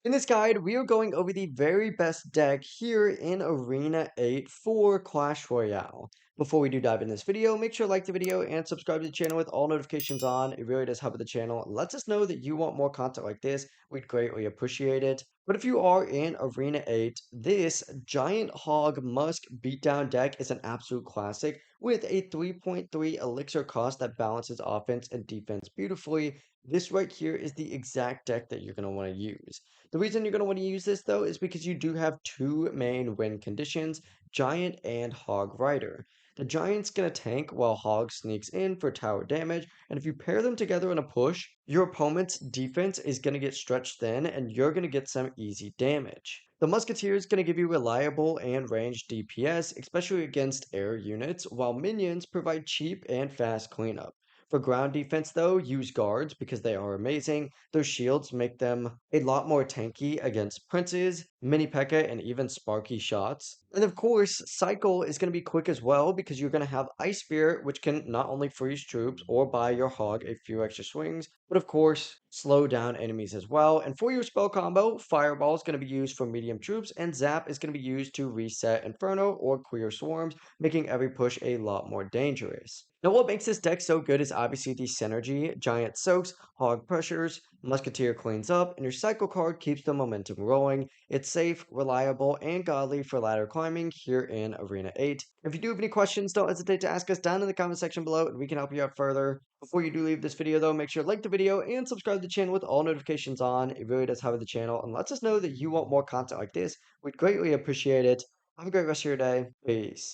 In this guide, we are going over the very best deck here in Arena 8 for Clash Royale. Before we do dive in this video, make sure to like the video and subscribe to the channel with all notifications on. It really does help the channel. It lets us know that you want more content like this. We'd greatly appreciate it. But if you are in Arena 8, this Giant Hog Musk beatdown deck is an absolute classic with a 3.3 elixir cost that balances offense and defense beautifully. This right here is the exact deck that you're going to want to use. The reason you're going to want to use this though is because you do have two main win conditions, Giant and Hog Rider. The Giant's going to tank while Hog sneaks in for tower damage, and if you pair them together in a push, your opponent's defense is going to get stretched thin and you're going to get some easy damage. The Musketeer is going to give you reliable and ranged DPS, especially against air units, while minions provide cheap and fast cleanup. For ground defense, though, use guards because they are amazing. Their shields make them a lot more tanky against princes, mini P.E.K.K.A, and even sparky shots. And of course, cycle is going to be quick as well because you're going to have Ice Spirit, which can not only freeze troops or buy your hog a few extra swings, but of course, slow down enemies as well. And for your spell combo, Fireball is going to be used for medium troops, and Zap is going to be used to reset Inferno or clear swarms, making every push a lot more dangerous. Now, what makes this deck so good is obviously the synergy. Giant soaks, Hog pressures, Musketeer cleans up, and your Cycle card keeps the momentum rolling. It's safe, reliable, and godly for ladder climbing here in Arena 8. If you do have any questions, don't hesitate to ask us down in the comment section below, and we can help you out further. Before you do leave this video, though, make sure to like the video and subscribe to the channel with all notifications on. It really does help the channel and lets us know that you want more content like this. We'd greatly appreciate it. Have a great rest of your day. Peace.